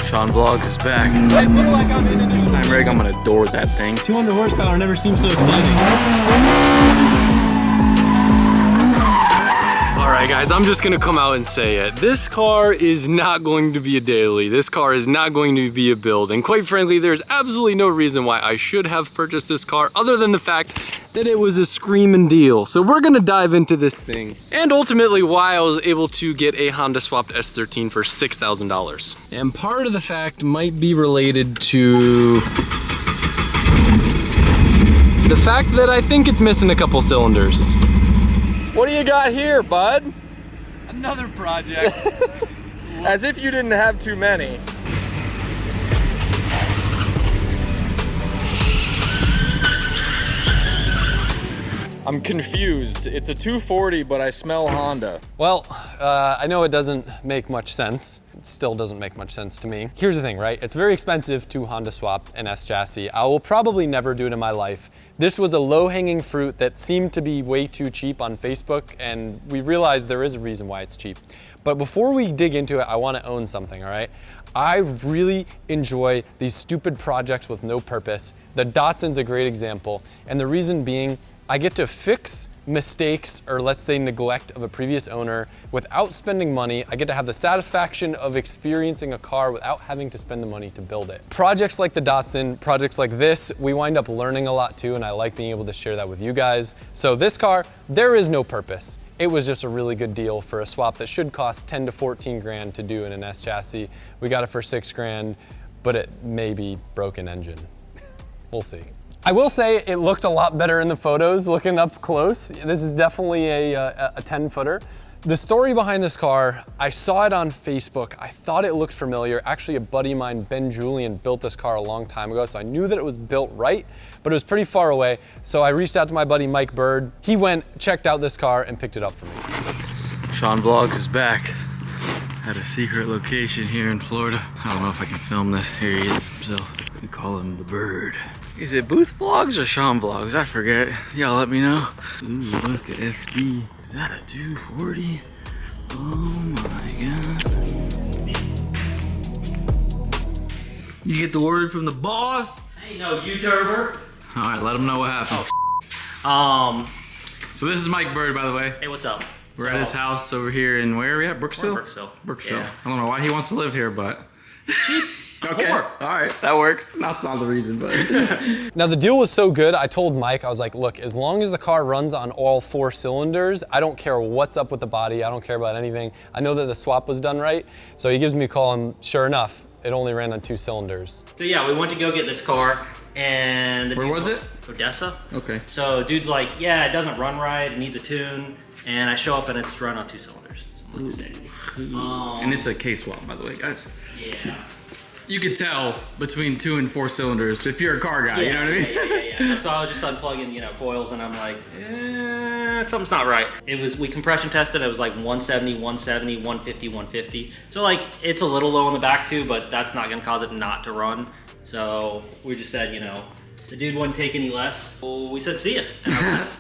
Sean Vlogs is back. I feel like I'm in initial. I'm Rick, I'm gonna door that thing. 200 horsepower never seems so exciting. Alright guys, I'm just gonna come out and say it. This car is not going to be a daily. This car is not going to be a build. And quite frankly, there's absolutely no reason why I should have purchased this car other than the fact that it was a screaming deal. So we're gonna dive into this thing. And ultimately why I was able to get a Honda swapped S13 for $6,000. And part of the fact might be related to the fact that I think it's missing a couple cylinders. What do you got here, bud? Another project. As if you didn't have too many. I'm confused. It's a 240, but I smell Honda. Well, I know it doesn't make much sense. It still doesn't make much sense to me. Here's the thing, right? It's very expensive to Honda swap an S chassis. I will probably never do it in my life. This was a low-hanging fruit that seemed to be way too cheap on Facebook, and we realized there is a reason why it's cheap. But before we dig into it, I want to own something, all right? I really enjoy these stupid projects with no purpose. The Datsun's a great example, and the reason being, I get to fix mistakes or let's say neglect of a previous owner without spending money. I get to have the satisfaction of experiencing a car without having to spend the money to build it. Projects like the Datsun, projects like this, we wind up learning a lot too, and I like being able to share that with you guys. So this car, there is no purpose. It was just a really good deal for a swap that should cost 10 to 14 grand to do in an S chassis. We got it for 6 grand, but it may be broken engine. We'll see. I will say it looked a lot better in the photos looking up close. This is definitely a 10-footer. The story behind this car, I saw it on Facebook. I thought it looked familiar. Actually, a buddy of mine, Ben Julian, built this car a long time ago, so I knew that it was built right, but it was pretty far away. So I reached out to my buddy, Mike Bird. He went, checked out this car, and picked it up for me. Sean Vlogs is back at a secret location here in Florida. I don't know if I can film this. Here he is himself. We call him the Bird. Is it Booth Vlogs or Sean Vlogs? I forget. Y'all let me know. Ooh, look at FD. Is that a 240? Oh my god. You get the word from the boss? Ain't no YouTuber. All right, let him know what happened. Oh, So this is Mike Bird, by the way. hey, what's up? We're at his house over here in, where are we at? Brooksville? We're in Brooksville. Brooksville. Yeah. I don't know why he wants to live here, but. Okay, Poor. all right, that works. That's not the reason, but. Now the deal was so good, I told Mike, I was like, look, as long as the car runs on all 4 cylinders, I don't care what's up with the body, I don't care about anything. I know that the swap was done right. So he gives me a call and sure enough, it only ran on 2 cylinders. So yeah, we went to go get this car and... Where was it? Odessa. Okay. So dude's like, yeah, it doesn't run right, it needs a tune. And I show up and it's run on 2 cylinders. So I'm like, sick. And it's a K-swap, by the way, guys. Yeah. You could tell between 2 and 4 cylinders if you're a car guy, you know what I mean? Yeah. So I was just unplugging, coils, and I'm like, something's not right. We compression tested, it was like 170, 170, 150, 150. So like, it's a little low in the back too, but that's not gonna cause it not to run. So we just said, the dude wouldn't take any less. Well, we said, see ya. And I left.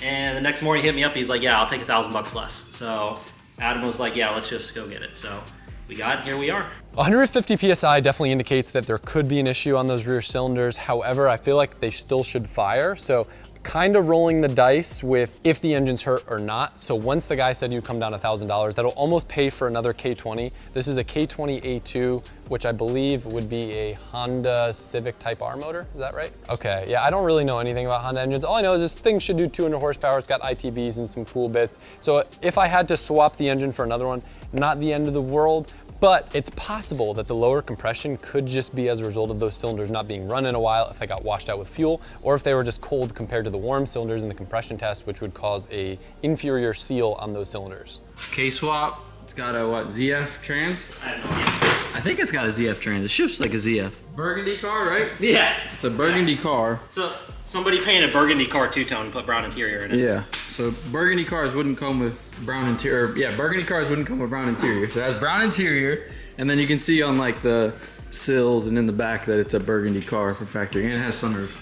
And the next morning he hit me up, he's like, yeah, I'll take $1,000 less. So Adam was like, yeah, let's just go get it. So we got it, here we are. 150 PSI definitely indicates that there could be an issue on those rear cylinders. However, I feel like they still should fire. So kind of rolling the dice with if the engine's hurt or not. So once the guy said you'd come down $1,000, that'll almost pay for another K20. This is a K20 A2, which I believe would be a Honda Civic Type R motor. Is that right? Okay, yeah, I don't really know anything about Honda engines. All I know is this thing should do 200 horsepower. It's got ITBs and some cool bits. So if I had to swap the engine for another one, not the end of the world, but it's possible that the lower compression could just be as a result of those cylinders not being run in a while if they got washed out with fuel, or if they were just cold compared to the warm cylinders in the compression test, which would cause a inferior seal on those cylinders. K-swap, it's got a what, ZF trans? I have no idea. I think it's got a ZF trans. It shifts like a ZF. Burgundy car, right? Yeah. It's a burgundy car. So somebody painted a burgundy car two-tone and put brown interior in it. Yeah, so burgundy cars wouldn't come with brown interior. Yeah, burgundy cars wouldn't come with brown interior. So it has brown interior, and then you can see on like the sills and in the back that it's a burgundy car from factory, and it has sunroof.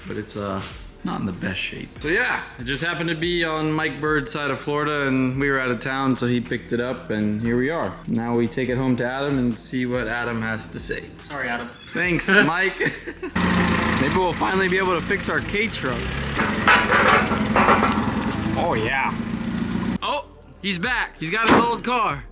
But it's not in the best shape. So yeah, it just happened to be on Mike Bird's side of Florida and we were out of town, so he picked it up and here we are. Now we take it home to Adam and see what Adam has to say. Sorry, Adam. Thanks, Mike. Maybe we'll finally be able to fix our K truck. Oh yeah. Oh, he's back. He's got his old car.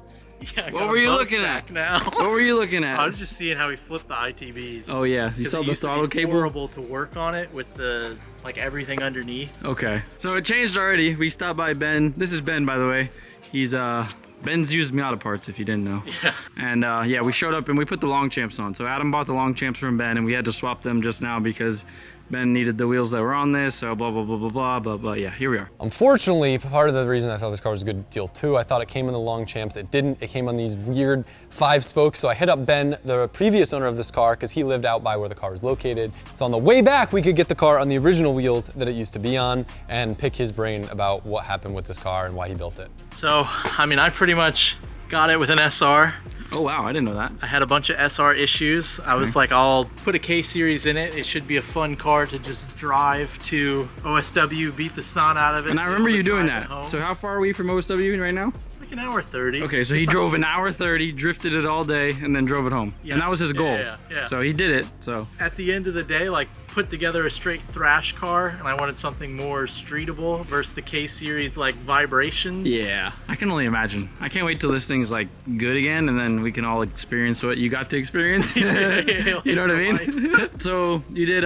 Yeah, What were you looking at? Now. What were you looking at? I was just seeing how he flipped the ITBs. Oh yeah, you saw the throttle cable? Horrible to work on it with the like everything underneath. Okay, so it changed already. We stopped by Ben. This is Ben, by the way. He's Ben's used Miata parts, if you didn't know. Yeah. And yeah, we showed up and we put the Longchamps on. So Adam bought the Longchamps from Ben and we had to swap them just now because Ben needed the wheels that were on this, so blah, blah, blah, blah, blah, blah, blah. Yeah, here we are. Unfortunately, part of the reason I thought this car was a good deal too, I thought it came in the Longchamps. It didn't. It came on these weird 5-spokes. So I hit up Ben, the previous owner of this car, because he lived out by where the car was located. So on the way back, we could get the car on the original wheels that it used to be on and pick his brain about what happened with this car and why he built it. So, I mean, I pretty much got it with an SR. Oh wow, I didn't know that. I had a bunch of SR issues. I was like, I'll put a K-Series in it. It should be a fun car to just drive to OSW, beat the snot out of it. And I remember you doing drive it that. home. So how far are we from OSW right now? Like an hour 30. Okay, so he drove an hour 30, drifted it all day, and then drove it home. Yeah. And that was his goal. Yeah. So he did it, so. At the end of the day, like put together a straight thrash car, and I wanted something more streetable versus the K-Series like vibrations. Yeah, I can only imagine. I can't wait till this thing is like good again, and then we can all experience what you got to experience. You know what I mean? So you did,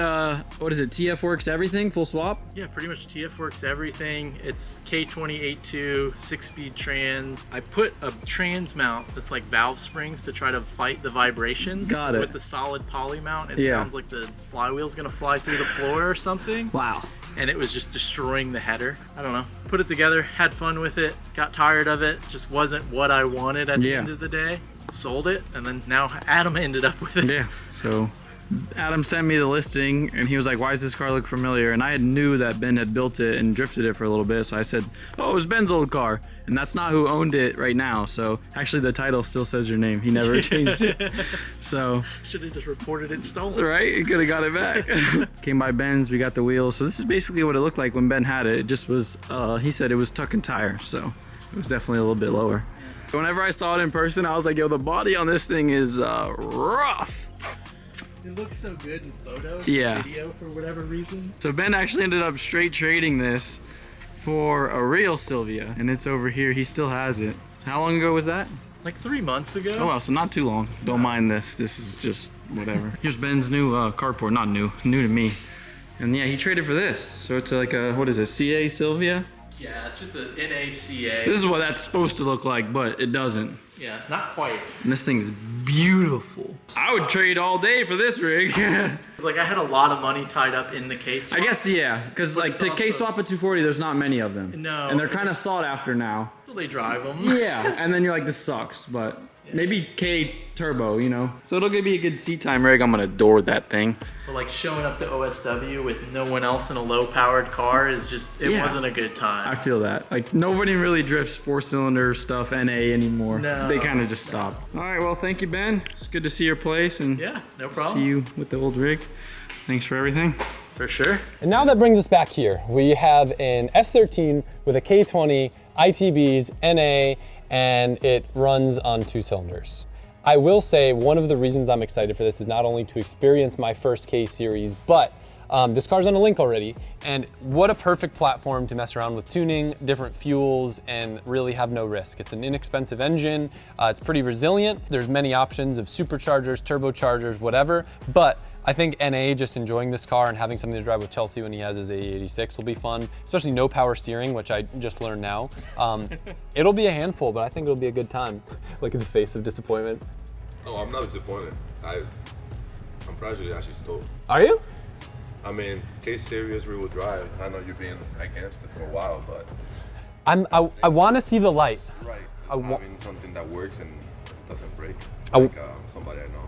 what is it, TF Works everything, full swap? Yeah, pretty much TF Works everything. It's K2082, 6-speed trans. I put a trans mount that's like valve springs to try to fight the vibrations. Got so it. with the solid poly mount, it Yeah. sounds like the flywheel's gonna fly through the floor or something. Wow. And it was just destroying the header. I don't know. Put it together, had fun with it, got tired of it. Just wasn't what I wanted at the Yeah. end of the day. Sold it, and then now Adam ended up with it. Yeah, so Adam sent me the listing and he was like, why does this car look familiar? And I knew that Ben had built it and drifted it for a little bit. So I said, oh, it was Ben's old car. And that's not who owned it right now. So actually the title still says your name. He never changed it. So, Should have just reported it stolen. right, he could have got it back. Came by Ben's, we got the wheels. So this is basically what it looked like when Ben had it. It just was, he said it was tuck and tire. So it was definitely a little bit lower. Whenever I saw it in person, I was like, yo, the body on this thing is rough. It looks so good in photos, Yeah. video for whatever reason. So Ben actually ended up straight trading this for a real Silvia, and it's over here. He still has it. How long ago was that? Like 3 months ago. Oh wow, so not too long. Don't mind this. This is just whatever. Here's Ben's new carport. Not new to me. And yeah, he traded for this. So it's like a, what is it, CA Silvia? Yeah, it's just an NACA. This is what that's supposed to look like, but it doesn't. Yeah, not quite. And this thing is beautiful. I would trade all day for this rig. It's like I had a lot of money tied up in the case. I guess, yeah, because like it's to also- K-Swap at 240, there's not many of them. No, And they're kind of it's- sought after now. They drive them. Yeah, and then you're like, this sucks, but maybe K turbo, you know? So it'll be a good seat time rig. I'm gonna adore that thing. But like showing up to OSW with no one else in a low-powered car is just, it Yeah. wasn't a good I time. feel that. Like nobody really drifts 4-cylinder stuff NA anymore. No. They kind of just stopped. All right, well, thank you, Ben. It's good to see your place and Yeah, no problem. see you with the old rig. Thanks for everything. For sure. And now that brings us back here. We have an S13 with a K20, ITBs, NA, and it runs on 2 cylinders. I will say one of the reasons I'm excited for this is not only to experience my first K-Series, but this car's on a Link already, and what a perfect platform to mess around with tuning, different fuels, and really have no risk. It's an inexpensive engine, it's pretty resilient, there's many options of superchargers, turbochargers, whatever, but I think NA just enjoying this car and having something to drive with Chelsea when he has his AE86 will be fun, especially no power steering, which I just learned now. It'll be a handful, but I think it'll be a good time. Look at the face of disappointment. Oh, I'm not disappointed. I'm actually stoked. Are you? I mean, K-Series rear-wheel drive. I know you've been against it for a while, but I want to see the light. right, having something that works and doesn't break, I- like somebody I know.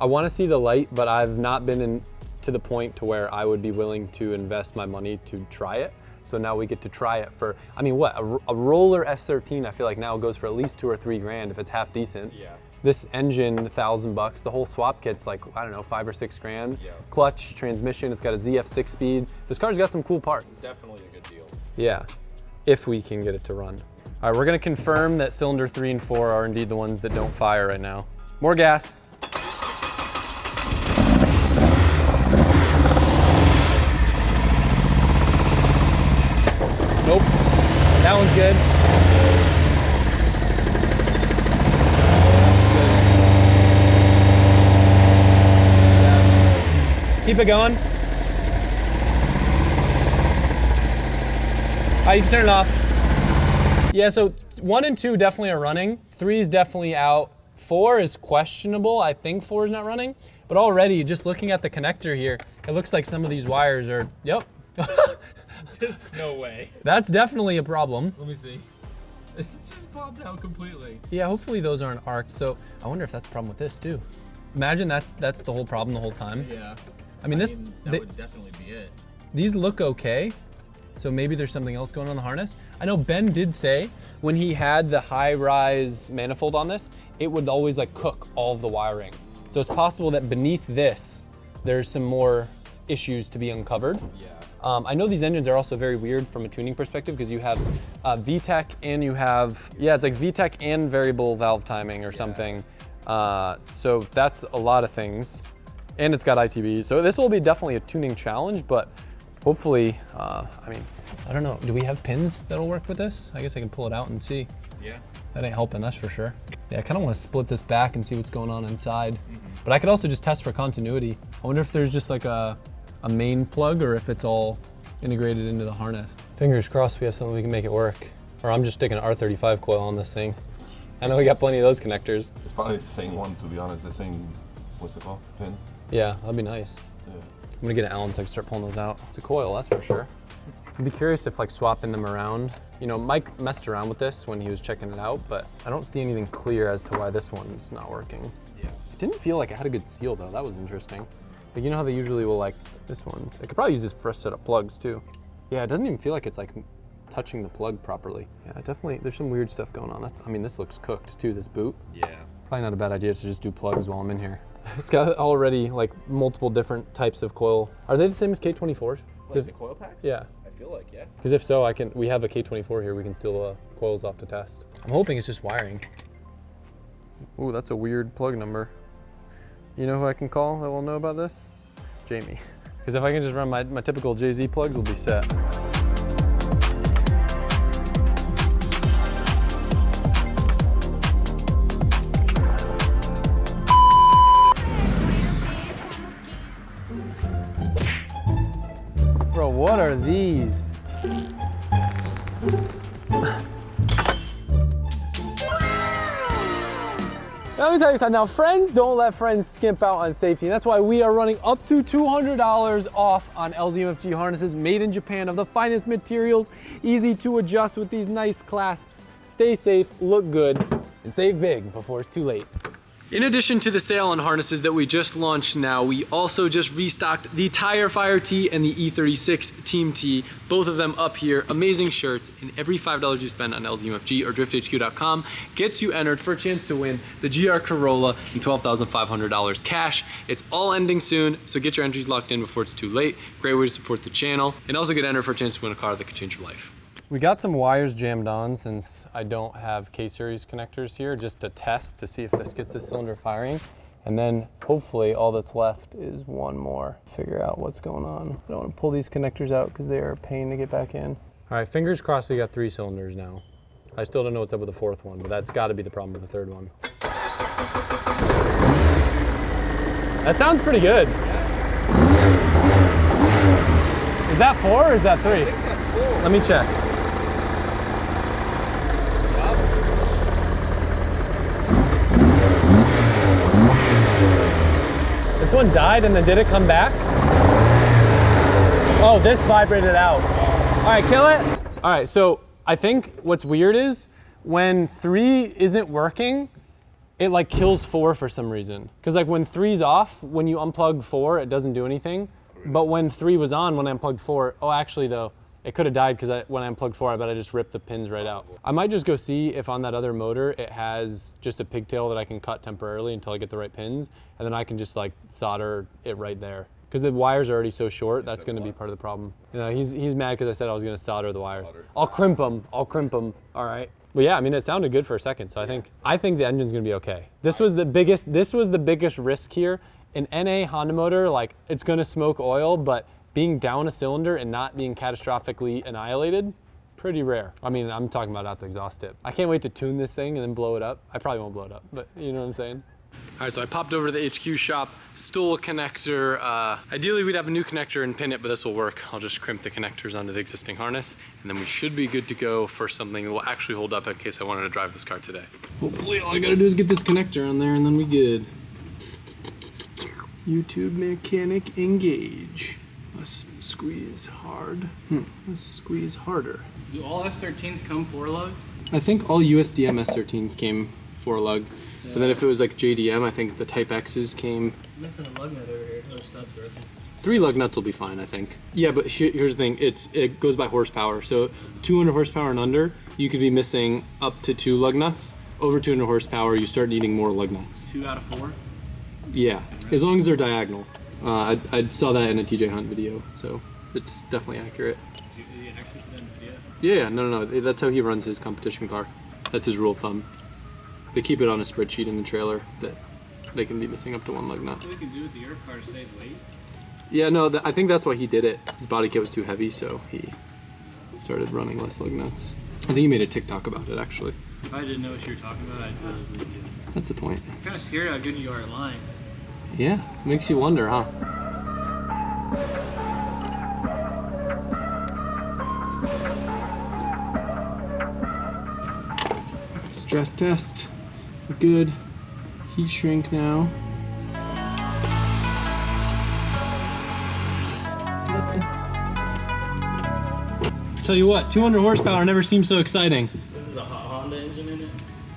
I want to see the light, but I've not been to the point to where I would be willing to invest my money to try it. So now we get to try it for, I mean, what, a roller S13, I feel like now goes for at least 2 or 3 grand if it's half decent. Yeah. This engine, $1,000. The whole swap kit's like, I don't know, 5 or 6 grand. Yeah. Clutch, transmission, it's got a ZF 6-speed. This car's got some cool parts. Definitely a good deal. Yeah, if we can get it to run. All right, we're gonna confirm that cylinder 3 and 4 are indeed the ones that don't fire right now. More gas. Nope, that one's good. Yeah. Keep it going. All right, you can turn it off. Yeah, so 1 and 2 definitely are running. 3 is definitely out. 4 is questionable. I think 4 is not running. But already, just looking at the connector here, it looks like some of these wires are, yep. No way. That's definitely a problem. Let me see. It just popped out completely. Yeah, hopefully those aren't arced. So I wonder if that's a problem with this too. Imagine that's the whole problem the whole time. Yeah. I mean, That would definitely be it. These look okay. So maybe there's something else going on in the harness. I know Ben did say when he had the high-rise manifold on this, it would always like cook all of the wiring. So it's possible that beneath this, there's some more issues to be uncovered. Yeah. I know these engines are also very weird from a tuning perspective because you have VTEC and you have, yeah, it's like VTEC and variable valve timing or something. So that's a lot of things. And it's got ITB. So this will be definitely a tuning challenge, but hopefully, I mean, I don't know. Do we have pins that'll work with this? I guess I can pull it out and see. Yeah. That ain't helping, that's for sure. Yeah, I kind of want to split this back and see what's going on inside. But I could also just test for continuity. I wonder if there's just like a main plug or if it's all integrated into the harness. Fingers crossed we have something we can make it work. Or I'm just sticking an R35 coil on this thing. I know we got plenty of those connectors. It's probably the same one, to be honest. The same, what's it called? Pin? Yeah, that'd be nice. Yeah. I'm gonna get an Allen so I can start pulling those out. It's a coil, that's for sure. I'd be curious if like swapping them around. You know, Mike messed around with this when he was checking it out, but I don't see anything clear as to why this one's not working. Yeah. It didn't feel like it had a good seal though, that was interesting. Like, you know how they usually will like, this one, I could probably use this for a set of plugs too. Yeah, it doesn't even feel like it's like touching the plug properly. Yeah, definitely, there's some weird stuff going on. I mean, this looks cooked too, this boot. Yeah. Probably not a bad idea to just do plugs while I'm in here. It's got already like multiple different types of coil. Are they the same as K24s? Like the coil packs? Yeah. I feel like, yeah. Because if so, we have a K24 here, we can steal coils off to test. I'm hoping it's just wiring. Ooh, that's a weird plug number. You know who I can call that will know about this? Jamie. Because if I can just run my typical JZ plugs, we'll be set. Bro, what are these? Let me tell you something. Now, friends don't let friends skimp out on safety. And that's why we are running up to $200 off on LZMFG harnesses made in Japan of the finest materials, easy to adjust with these nice clasps. Stay safe, look good, and save big before it's too late. In addition to the sale on harnesses that we just launched now, we also just restocked the Tire Fire Tee and the E36 Team Tee, both of them up here. Amazing shirts, and every $5 you spend on LZMFG or DriftHQ.com gets you entered for a chance to win the GR Corolla and $12,500 cash. It's all ending soon, so get your entries locked in before it's too late. Great way to support the channel, and also get entered for a chance to win a car that could change your life. We got some wires jammed on since I don't have K-series connectors here, just to test to see if this gets the cylinder firing. And then hopefully all that's left is one more. Figure out what's going on. I don't want to pull these connectors out because they are a pain to get back in. All right, fingers crossed we got 3 cylinders now. I still don't know what's up with the 4th one, but that's got to be the problem with the 3rd one. That sounds pretty good. Is that 4 or is that 3? I think that's 4. Let me check. This one died and then did it come back? Oh, this vibrated out. All right, kill it. All right, so I think what's weird is when 3 isn't working, it like kills 4 for some reason. Because like when 3's off, when you unplug 4, it doesn't do anything. But when 3 was on, when I unplugged 4, oh, actually though, It could have died because when I unplugged 4, I bet I just ripped the pins right out. I might just go see if on that other motor it has just a pigtail that I can cut temporarily until I get the right pins, and then I can just like solder it right there. Because the wires are already so short, that's going to be part of the problem. You know, he's mad because I said I was going to solder the wires. I'll crimp them. All right. But yeah, I mean, it sounded good for a second, so I think the engine's going to be okay. This was the biggest risk here. An NA Honda motor, like, it's going to smoke oil, but being down a cylinder and not being catastrophically annihilated, pretty rare. I mean, I'm talking about out the exhaust tip. I can't wait to tune this thing and then blow it up. I probably won't blow it up, but you know what I'm saying? All right, so I popped over to the HQ shop, stole a connector. Ideally, we'd have a new connector and pin it, but this will work. I'll just crimp the connectors onto the existing harness, and then we should be good to go for something that will actually hold up in case I wanted to drive this car today. Hopefully, all I gotta do is get this connector on there, and then we good. YouTube mechanic engage. Let's squeeze hard. Let's squeeze harder. Do all S13s come 4-lug? I think all USDM S13s came 4-lug. Yeah. But then if it was like JDM, I think the Type X's came. Missing a lug nut over here. Oh, stub's broken. 3 lug nuts will be fine, I think. Yeah, but here's the thing. It goes by horsepower. So 200 horsepower and under, you could be missing up to 2 lug nuts. Over 200 horsepower, you start needing more lug nuts. 2 out of 4? Yeah, as long as they're diagonal. I saw that in a TJ Hunt video, so it's definitely accurate. Did you actually put that in the video? Yeah, no. That's how he runs his competition car. That's his rule of thumb. They keep it on a spreadsheet in the trailer that they can be missing up to 1 lug nut. That's what we can do with the Earth car to save weight. Yeah, no, I think that's why he did it. His body kit was too heavy, so he started running less lug nuts. I think he made a TikTok about it, actually. If I didn't know what you were talking about, I'd totally believe you. That's the point. I'm kind of scared how good you are at lying. Yeah, makes you wonder, huh? Stress test. Good. Heat shrink now. Tell you what, 200 horsepower never seemed so exciting. This is a Honda engine in it?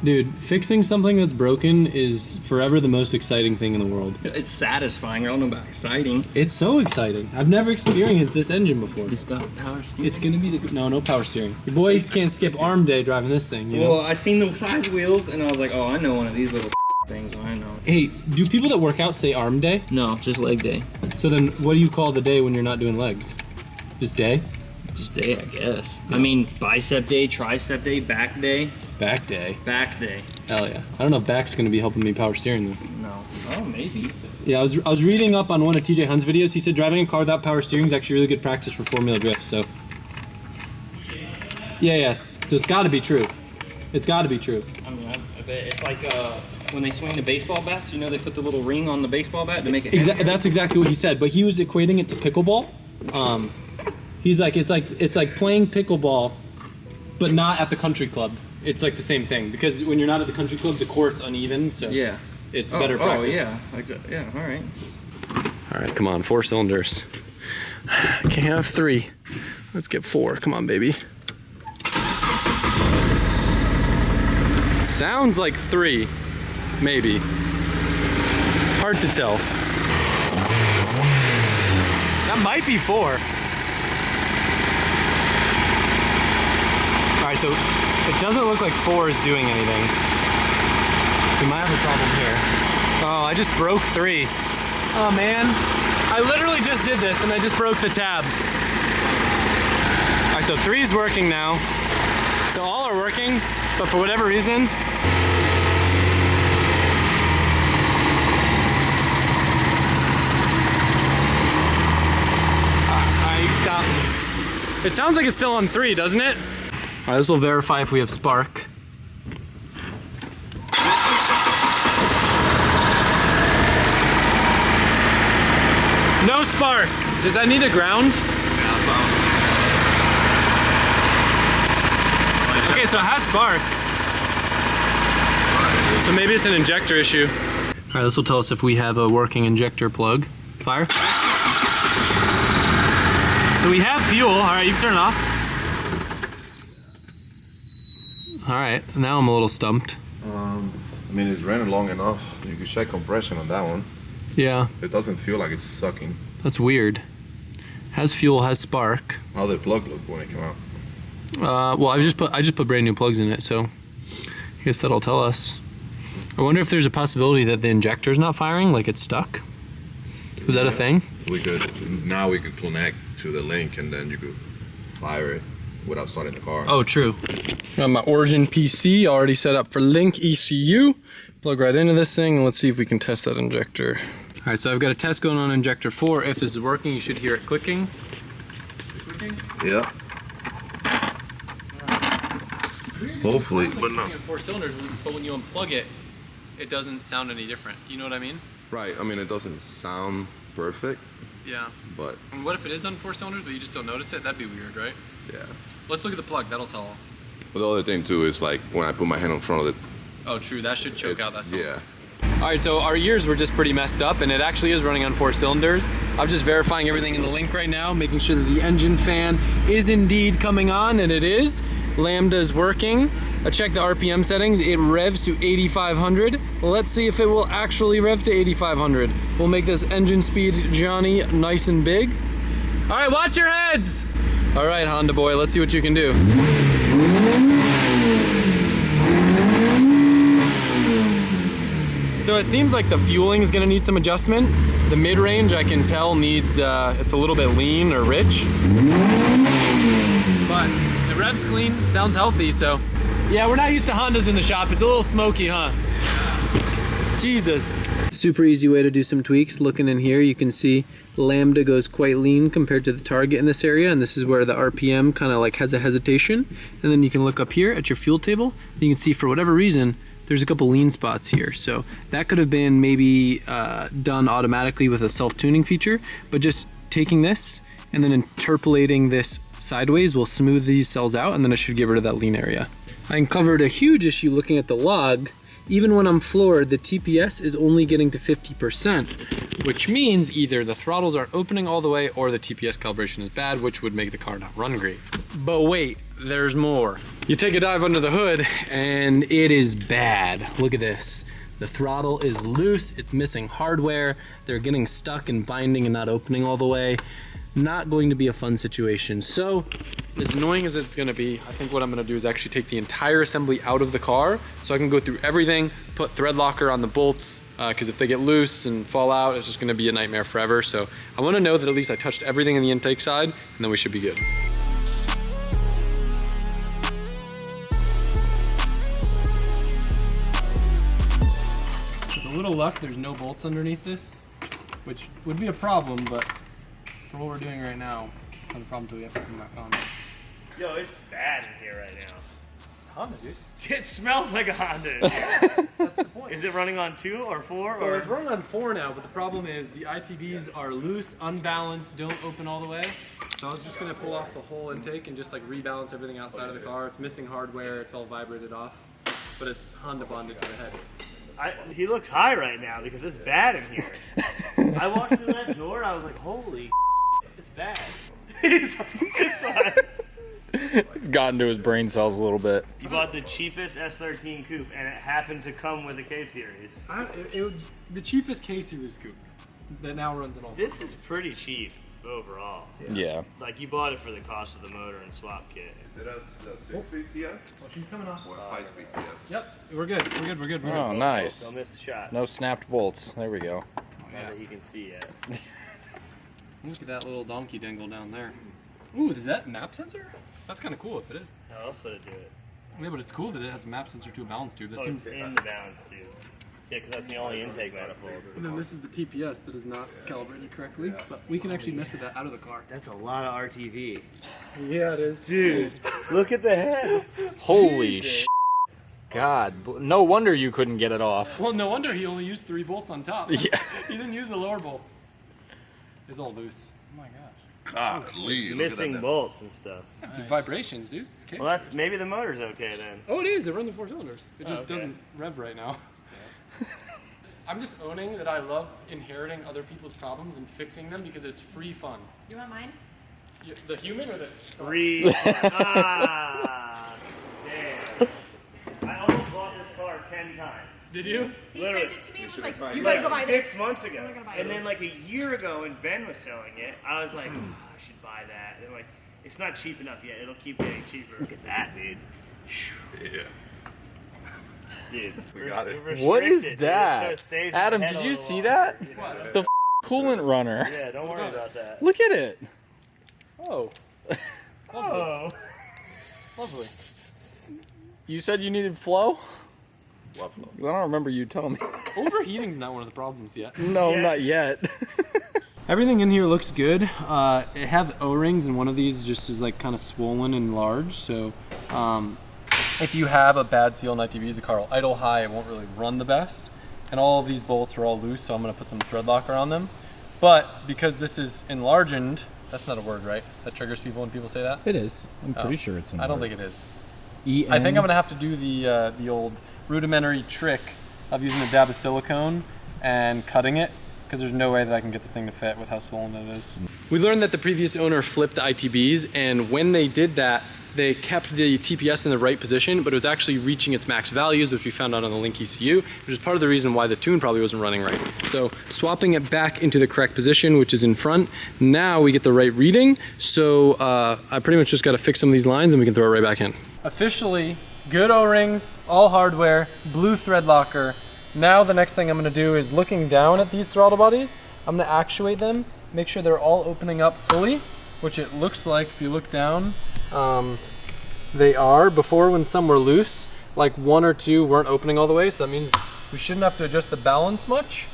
Dude, fixing something that's broken is forever the most exciting thing in the world. It's satisfying. I don't know about exciting. It's so exciting. I've never experienced this engine before. It's got power steering. It's gonna be the no power steering. Your boy can't skip arm day driving this thing, you know? Well, I seen the size wheels and I was like, oh, I know one of these little things. I know. Hey, do people that work out say arm day? No, just leg day. So then what do you call the day when you're not doing legs? Just day? Just day, I guess. I mean, bicep day, tricep day, back day. Back day. Back day. Hell yeah. I don't know if back's gonna be helping me power steering though. No. Oh, maybe. Yeah, I was reading up on one of TJ Hunt's videos. He said driving a car without power steering is actually really good practice for Formula Drift, so. Yeah. So it's gotta be true. It's gotta be true. I mean, I bet it's like when they swing the baseball bats, you know, they put the little ring on the baseball bat to make it That's exactly what he said, but he was equating it to pickleball. He's like, it's like playing pickleball, but not at the country club. It's like the same thing, because when you're not at the country club, the court's uneven, so Yeah. it's better practice. Oh, yeah. Exactly. Yeah, all right. All right, come on, 4 cylinders. Can't have 3. Let's get 4. Come on, baby. Sounds like 3, maybe. Hard to tell. That might be 4. All right, so it doesn't look like 4 is doing anything. So we might have a problem here. Oh, I just broke 3. Oh man, I literally just did this and I just broke the tab. All right, so 3 is working now. So all are working, but for whatever reason, stop. It sounds like it's still on 3, doesn't it? All right, this will verify if we have spark. No spark. Does that need a ground? Okay, so it has spark. So maybe it's an injector issue. All right, this will tell us if we have a working injector plug. Fire. So we have fuel. All right, you can turn it off. All right, now I'm a little stumped. I mean, it's running long enough. You can check compression on that one. Yeah. It doesn't feel like it's sucking. That's weird. Has fuel, has spark. How did the plug look when it came out? Well, I just put brand new plugs in it, so I guess that'll tell us. I wonder if there's a possibility that the injector's not firing, like it's stuck. Is that a thing? We could connect to the link and then you could fire it without starting the car. Oh, true. Got my Origin PC already set up for Link ECU. Plug right into this thing and let's see if we can test that injector. All right, so I've got a test going on injector 4. If this is working, you should hear it clicking. Yeah. Hopefully, but no. 4 cylinders, but when you unplug it, it doesn't sound any different. You know what I mean? Right, I mean, it doesn't sound perfect, Yeah. but And what if it is on 4 cylinders, but you just don't notice it? That'd be weird, right? yeah. Let's look at the plug. That'll tell all. But the other thing too is like when I put my hand in front of Oh, true. That should choke out that cylinder. yeah. All right, so our ears were just pretty messed up, and it actually is running on 4 cylinders. I'm just verifying everything in the Link right now, making sure that the engine fan is indeed coming on, and it is. Lambda's working. I checked the RPM settings. It revs to 8,500. Let's see if it will actually rev to 8,500. We'll make this engine speed Johnny nice and big. All right, watch your heads. All right, Honda boy, let's see what you can do. So it seems like the fueling is gonna need some adjustment. The mid-range I can tell needs, it's a little bit lean or rich. But the rev's clean, sounds healthy, so. Yeah, we're not used to Hondas in the shop. It's a little smoky, huh? Jesus. Super easy way to do some tweaks. Looking in here, you can see Lambda goes quite lean compared to the Target in this area, and this is where the RPM kind of like has a hesitation. And then you can look up here at your fuel table, and you can see for whatever reason, there's a couple lean spots here. So that could have been maybe done automatically with a self-tuning feature, but just taking this and then interpolating this sideways will smooth these cells out, and then it should get rid of that lean area. I uncovered a huge issue looking at the log. Even when I'm floored, the TPS is only getting to 50%, which means either the throttles aren't opening all the way or the TPS calibration is bad, which would make the car not run great. But wait, there's more. You take a dive under the hood and it is bad. Look at this. The throttle is loose, it's missing hardware, they're getting stuck and binding and not opening all the way. Not going to be a fun situation. So, as annoying as it's gonna be, I think what I'm gonna do is actually take the entire assembly out of the car so I can go through everything, put thread locker on the bolts, because if they get loose and fall out, it's just gonna be a nightmare forever. So I wanna know that at least I touched everything in the intake side, and then we should be good. With a little luck, there's no bolts underneath this, which would be a problem, but for what we're doing right now, it's not a problem until we have to come back on. Yo, it's bad in here right now. It's Honda, dude. It smells like a Honda. That's the point. Is it running on 2 or 4? So or? it's running on 4 now, but the problem is the ITBs are loose, unbalanced, don't open all the way. So I was just gonna pull off the whole intake and just like rebalance everything outside of the car. It's missing hardware, it's all vibrated off, but it's Honda bonded to the head. He looks high right now because it's bad in here. I walked through that door and I was like, holy it's bad. It's gotten to his brain cells a little bit. You bought the cheapest S13 coupe and it happened to come with a K-Series. The cheapest K-Series coupe that now runs an all. This is pretty cheap overall. Yeah. Like you bought it for the cost of the motor and swap kit. Is that a 6-speed CF Well, she's coming off. or a 5-speed CF? Yep, we're good. Oh, nice. Don't miss a shot. No snapped bolts. There we go. Not that you can see yet. Look at that little donkey dingle down there. Ooh, is that a map sensor? That's kind of cool if it is. How else would it do it? Yeah, but it's cool that it has a map sensor to a balance tube. That Oh, seems. it's in the balance tube. Yeah, because that's the only intake manifold. And then this is the TPS that is not calibrated correctly, but we can actually mess with that out of the car. That's a lot of RTV. Yeah, it is. Dude, look at the head. Holy sh! God, no wonder you couldn't get it off. Well, no wonder he only used 3 bolts on top. Yeah. He didn't use the lower bolts. It's all loose. Oh my gosh. Golly, Missing bolts and stuff. Dude, vibrations, dude. It's Well, that's maybe the motor's okay then. Oh, it is. It runs in 4 cylinders. It just okay. doesn't rev right now. I'm just owning that I love inheriting other people's problems and fixing them because it's free fun. You want mine? The human or the... Damn. I almost bought this car 10 times. Did you? He Literally. sent it to me and was like, you better Like go buy 6 this. months ago. We're gonna buy And this. then like a year ago when Ben was selling it, I was like, oh, I should buy that. And like, it's not cheap enough yet. It'll keep getting cheaper. Look at that, dude. Yeah. Dude, We got it. we're What is restricted, dude, that? so it stays in Adam, the head did a you little see longer, that? you know? The coolant runner. Yeah, don't worry about that. Look at it. Oh, Oh. lovely. You said you needed flow? Buffalo. I don't remember you telling me. Overheating's not one of the problems yet. No, Yeah. not yet. Everything in here looks good. It have O-rings, and one of these just is like kind of swollen and large. So if you have a bad seal in ITBs, the car will idle high. It won't really run the best. And all of these bolts are all loose, so I'm gonna put some thread locker on them. But because this is enlarged, that's not a word, right? That triggers people when people say that? It is. I'm pretty Oh. sure it's in I don't there. think it is. EN. I think I'm gonna have to do the old rudimentary trick of using a dab of silicone and cutting it, because there's no way that I can get this thing to fit with how swollen it is. We learned that the previous owner flipped the ITBs, and when they did that, they kept the TPS in the right position, but it was actually reaching its max values, which we found out on the Link ECU, which is part of the reason why the tune probably wasn't running right. So swapping it back into the correct position, which is in front, now we get the right reading. So I pretty much just got to fix some of these lines and we can throw it right back in. Officially, good O-rings, all hardware, blue thread locker. Now the next thing I'm gonna do is looking down at these throttle bodies, I'm gonna actuate them, make sure they're all opening up fully, which it looks like if you look down, they are. Before, when some were loose, like one or two weren't opening all the way, so that means we shouldn't have to adjust the balance much.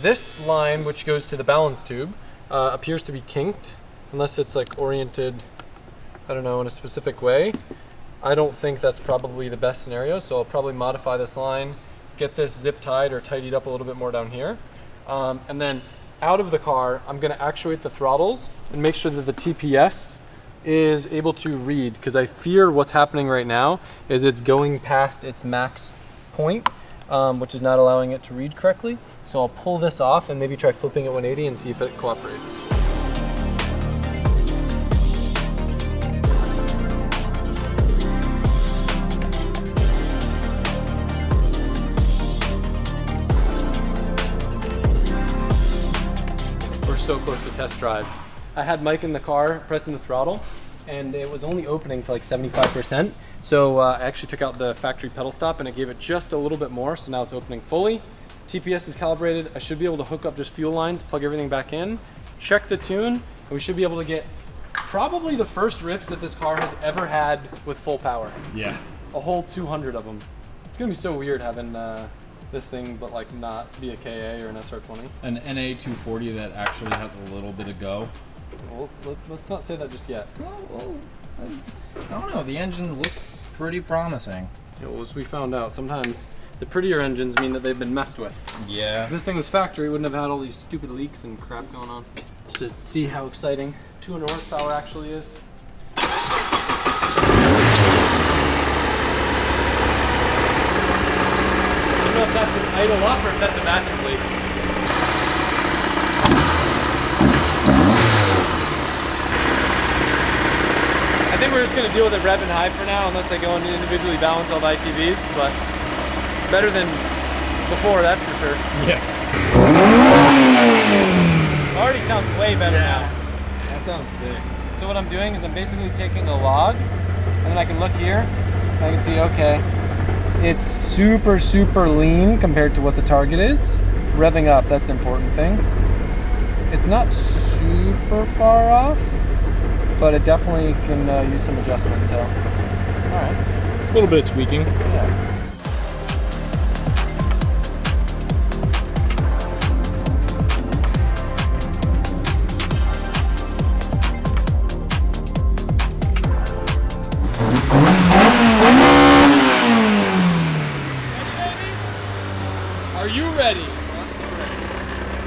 This line, which goes to the balance tube, appears to be kinked, unless it's like oriented, I don't know, in a specific way. I don't think that's probably the best scenario, so I'll probably modify this line, get this zip tied or tidied up a little bit more down here. And then out of the car, I'm gonna actuate the throttles and make sure that the TPS is able to read, because I fear what's happening right now is it's going past its max point, which is not allowing it to read correctly. So I'll pull this off and maybe try flipping it 180 and see if it cooperates. We're so close to test drive. I had Mike in the car pressing the throttle, and it was only opening to like 75%. So I actually took out the factory pedal stop and it gave it just a little bit more, so now it's opening fully. TPS is calibrated. I should be able to hook up just fuel lines, plug everything back in, check the tune, and we should be able to get probably the first rips that this car has ever had with full power. Yeah. A whole 200 of them. It's gonna be so weird having this thing, but like not be a KA or an SR20. An NA 240 that actually has a little bit of go. Well, let's not say that just yet. Well, I don't know. The engine looks pretty promising. Well, as we found out, sometimes the prettier engines mean that they've been messed with. Yeah. If this thing was factory, it wouldn't have had all these stupid leaks and crap going on. Just to see how exciting 200 horsepower actually is. I don't know if that's an idle up or if that's a vacuum leak. I think we're just going to deal with it revving high for now, unless I go and individually balance all the ITVs, but better than before, that's for sure. Yeah. Already sounds way better now. That sounds sick. So what I'm doing is I'm basically taking a log, and then I can look here, and I can see, okay, it's super, super lean compared to what the target is. Revving up, that's the important thing. It's not super far off, but it definitely can use some adjustment, so, all right. A little bit of tweaking. Yeah. Are you ready?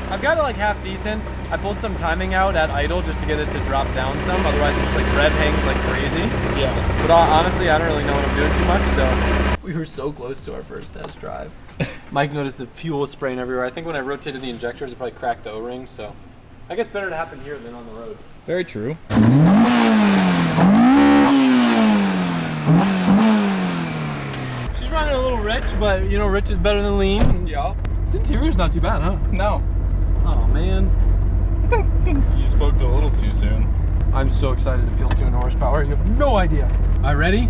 I've got it like half decent. I pulled some timing out at idle just to get it to drop down some, otherwise it just like rev hangs like crazy. Yeah. But honestly, I don't really know what I'm doing too much, so. We were so close to our first test drive. Mike noticed the fuel was spraying everywhere. I think when I rotated the injectors, it probably cracked the O-ring, so. I guess better to happen here than on the road. Very true. She's running a little rich, but you know, rich is better than lean. Yeah. This interior's not too bad, huh? No. Oh man. You spoke a little too soon. I'm so excited to feel 200 horsepower. You have no idea. All right, ready?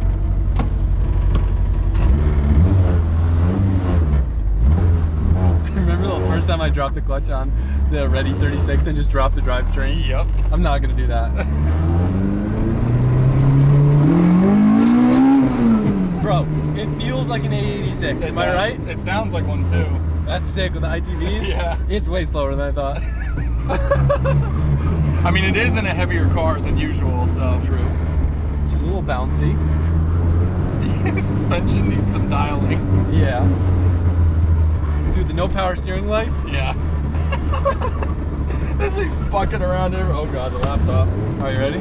Remember the first time I dropped the clutch on the Ready 36 and just dropped the drivetrain? Yep. I'm not gonna do that. Bro, it feels like an A86, am I right? It sounds like one too. That's sick with the ITVs. Yeah. It's way slower than I thought. I mean, it is in a heavier car than usual, so. True. She's a little bouncy. Suspension needs some dialing. Yeah. Dude, the no power steering life? Yeah. This thing's bucking around here. Oh god, the laptop. Are you ready?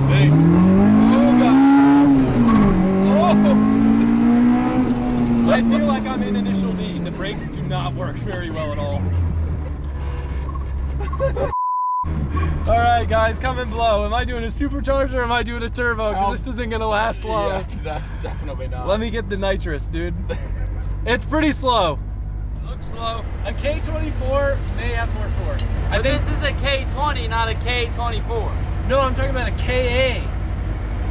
Hey. Oh god. Oh! I feel like I'm in initial D. The brakes do not work very well at all. All right, guys, comment below. Am I doing a supercharger or am I doing a turbo? Because this isn't gonna last long. Yeah, that's definitely not. Let me get the nitrous, dude. It's pretty slow. It looks slow. A K24 may have more torque. But this is a K20, not a K24. No, I'm talking about a KA.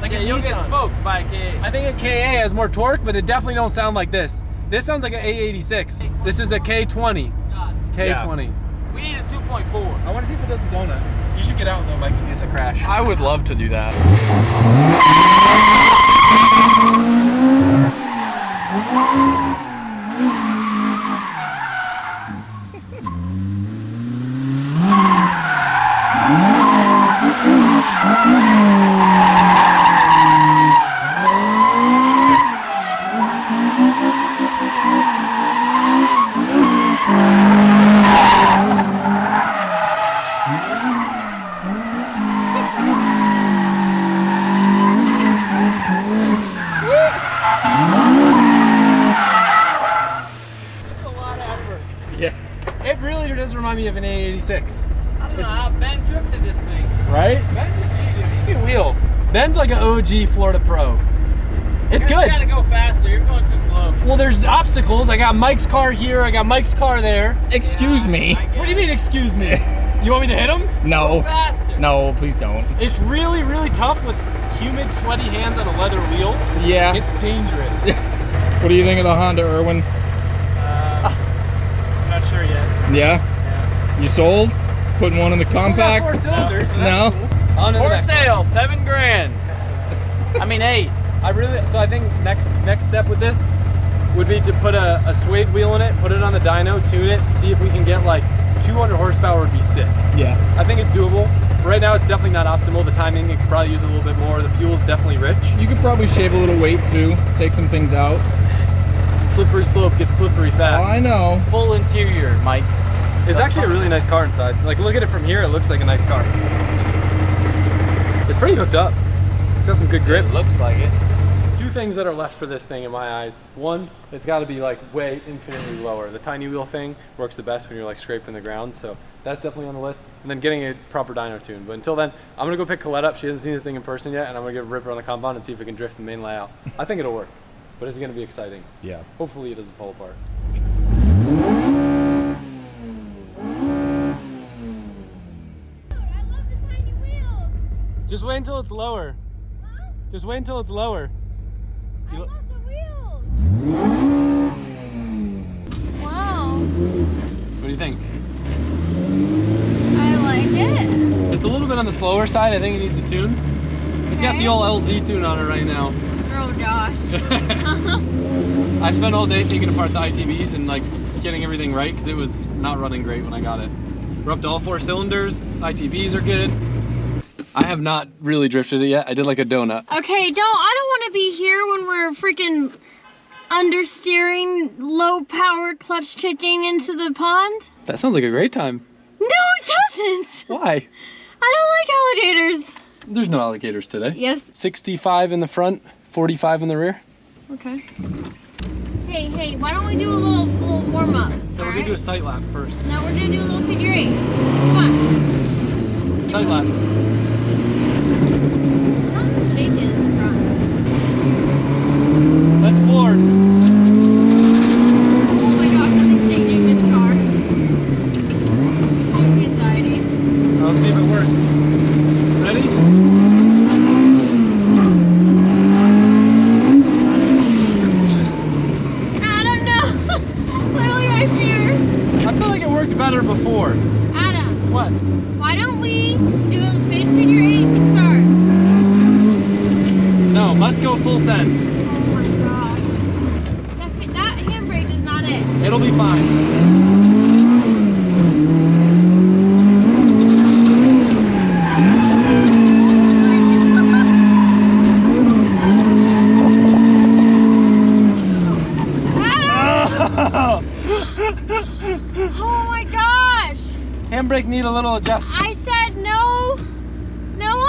Like Yeah, a you'll get Nissan. smoked by a K. I think a KA has more torque, but it definitely don't sound like this. This sounds like an A86. This is a K20. God, K20. we need a 2.4. I want to see if it does a donut. You should get out though, Mike, in case it crash. I would love to do that. It really does remind me of an A86. I don't know how Ben drifted this thing. Right? Ben's a G, dude. He can wheel. Ben's like an OG Florida Pro. It's You good. gotta go faster. You're going too slow. Well, there's obstacles. I got Mike's car here. I got Mike's car there. Excuse me. What do you mean, excuse me? You want me to hit him? No. Faster. No, please don't. It's really, really tough with humid, sweaty hands on a leather wheel. Yeah. It's dangerous. What do you think of the Honda Irwin? I'm not sure yet. Yeah? You sold? Putting one in the compact? 4 cylinders. So No. that's cool. On to the For next one. sale, $7,000. I mean, 8. So I think next step with this would be to put a suede wheel in it, put it on the dyno, tune it, see if we can get like 200 horsepower would be sick. Yeah. I think it's doable. Right now it's definitely not optimal. The timing, you could probably use a little bit more. The fuel's definitely rich. You could probably shave a little weight too, take some things out. Slippery slope gets slippery Oh, fast. I know. Full interior, Mike. It's actually a really nice car inside. Like, look at it from here, it looks like a nice car. It's pretty hooked up. It's got some good grip. Looks like it. 2 things that are left for this thing in my eyes. One, it's got to be like way infinitely lower. The tiny wheel thing works the best when you're like scraping the ground, so that's definitely on the list. And then getting a proper dyno tune. But until then, I'm gonna go pick Colette up. She hasn't seen this thing in person yet, and I'm gonna give a ripper on the compound and see if we can drift the main layout. I think it'll work, but it's gonna be exciting. Yeah. Hopefully it doesn't fall apart. I love the tiny wheels. Just wait until it's lower. Huh? Just wait until it's lower. I love the wheels. Wow. What do you think? I like it. It's a little bit on the slower side. I think it needs a tune. It's got the old LZ tune on it right now. Oh gosh. I spent all day taking apart the ITBs and like getting everything right because it was not running great when I got it. We're up to all 4 cylinders. ITBs are good. I have not really drifted it yet. I did like a donut. Okay, I don't want to be here when we're freaking understeering, low power clutch chicken into the pond. That sounds like a great time. No, it doesn't. Why? I don't like alligators. There's no alligators today. Yes. 65 in the front, 45 in the rear. Okay. Hey, why don't we do a little warm up? So we're gonna do a sight lap first. No, we're gonna do a little figure 8. Come on. Sight lap. Something's shaking in the front. That's floored. looked better before. Adam, What? why don't we do a big figure 8 to start? No, let's go full send. Oh my gosh. That handbrake is not it. It'll be fine. Oh my gosh! Handbrake need a little adjust. I said no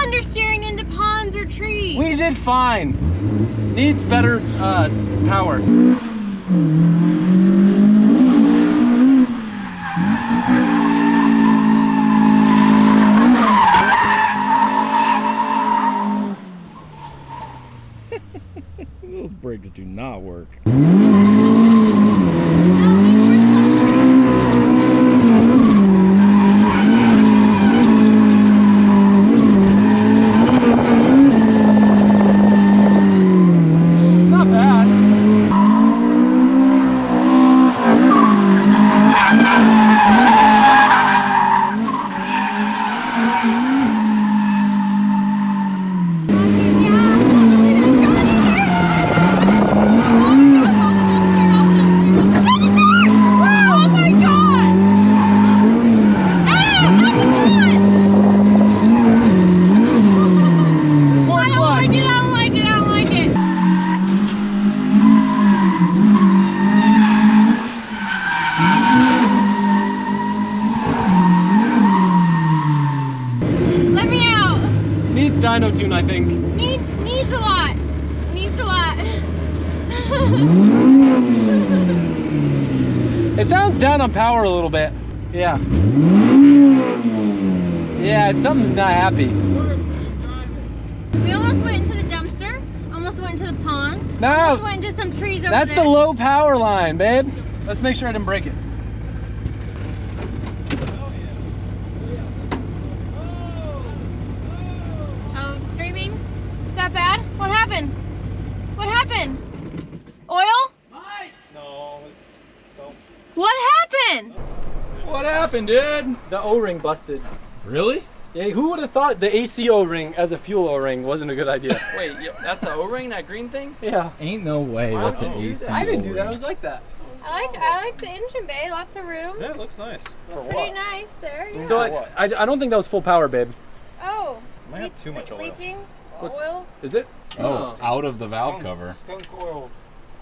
understeering into ponds or trees. We did fine. Needs better power. Those brakes do not work. It's not bad. Oh my god! Adam, that's a good one! I don't like it, I don't like it, I don't like it. Let me out. Needs dyno tune, I think. Needs a lot. Needs a lot. It sounds down on power a little bit. Yeah. Yeah, something's not happy. We almost went into the dumpster. Almost went into the pond. No. Almost went into some trees over That's there. the low power line, babe. Let's make sure I didn't break it. Oh, screaming? Is that bad? What happened? What happened? Oil? No. What happened? What happened, dude? The O-ring busted. Really? Yeah, who would have thought the AC O-ring as a fuel O-ring wasn't a good idea? Wait, that's an O-ring, that green thing? Yeah. Ain't no way that's an AC. I didn't do that. I was like that. I like the engine bay. Lots of room. Yeah, it looks nice. Pretty nice there. Yeah. So I don't think that was full power, babe. Oh. Might have too much oil. Leaking oil. Is it? Oh, it's out of the valve cover. Skunk oil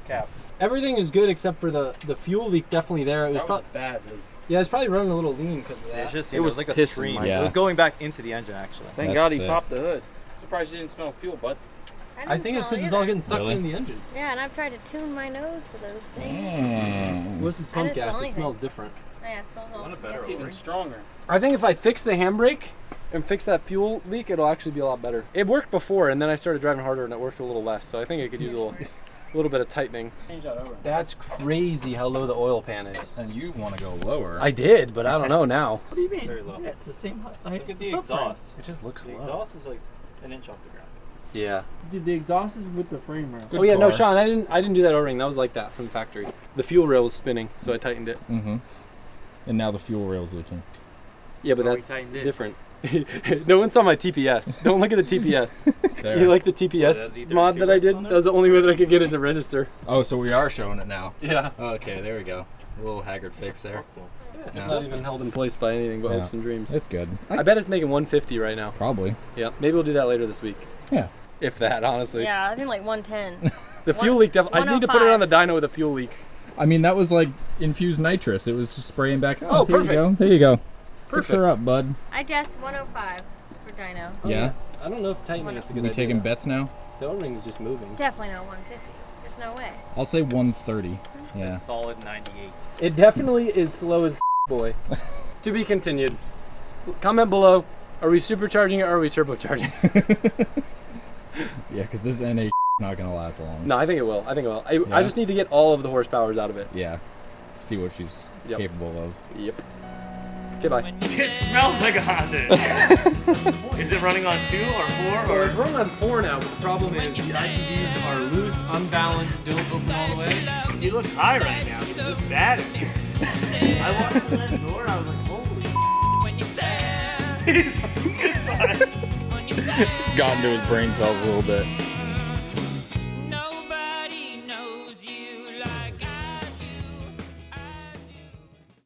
cap. Everything is good except for the fuel leak. Definitely there. It was probably bad leak. yeah. It's probably running a little lean because of that. It it was like a pissing stream. my- Yeah. It was going back into the engine actually. Thank That's God he sick. popped the hood. Surprised you didn't smell fuel, bud. I think it's because it's all getting sucked Really? in the engine. Yeah, and I've tried to tune my nose for those things. This is I pump didn't smell gas. It anything. smells different. Yeah, it smells all It's even stronger. I think if I fix the handbrake and fix that fuel leak, it'll actually be a lot better. It worked before, and then I started driving harder, and it worked a little less. So I think it could use a little bit of tightening. Change that over. That's crazy how low the oil pan is. And you want to go lower. I did, but I don't know now. What do you mean? Very low. Yeah, it's the same height. Look at as the subframe. exhaust. It just looks The low. exhaust is like an inch off the ground. Yeah. Dude, the exhaust is with the frame rail. Oh yeah, no, car. Sean, I didn't do that O-ring. That was like that from the factory. The fuel rail was spinning, so I tightened it. Mm-hmm. And now the fuel rail's leaking. Yeah, but So we that's tightened it. different. No one saw my TPS. Don't look at the TPS. There. You like the that's TPS E32 mod that I did? on there? That was the only way that I could get it to register. Oh, so we are showing it now. Yeah. Okay, there we go. A little Haggard fix there. It's Yeah. not even held in place by anything but Yeah. hopes and dreams. It's good. I bet it's making 150 right now. Probably. Yeah, maybe we'll do that later this week. Yeah. If that, honestly. Yeah, I think like 110. The fuel leak, I need to put it on the 105. dyno with a fuel leak. I mean, that was like infused nitrous. It was just spraying back. Oh, here perfect. You go. There you go. Fix her Perfect. up, bud. I guess 105 for dyno. Yeah. I don't know if tightening it's a good We idea. taking bets now? The O-ring's just moving. Definitely not 150. There's no way. I'll say 130. It's Yeah. a solid 98. It definitely is slow as boy. To be continued. Comment below. Are we supercharging it or are we turbocharging? Yeah, because this NA not gonna last long. No, I think it will. I think it will. I Yeah? just need to get all of the horsepowers out of it. Yeah. See what she's Yep. capable of. Yep. Okay, bye. It smells like a Honda. Is it running on 2 or 4 So or? it's running on 4 now, but the problem is the ITVs are loose, unbalanced, don't open all the way. He looks high right now. He looks bad. I walked through that door, I was like, holy It's gotten to his brain cells a little bit.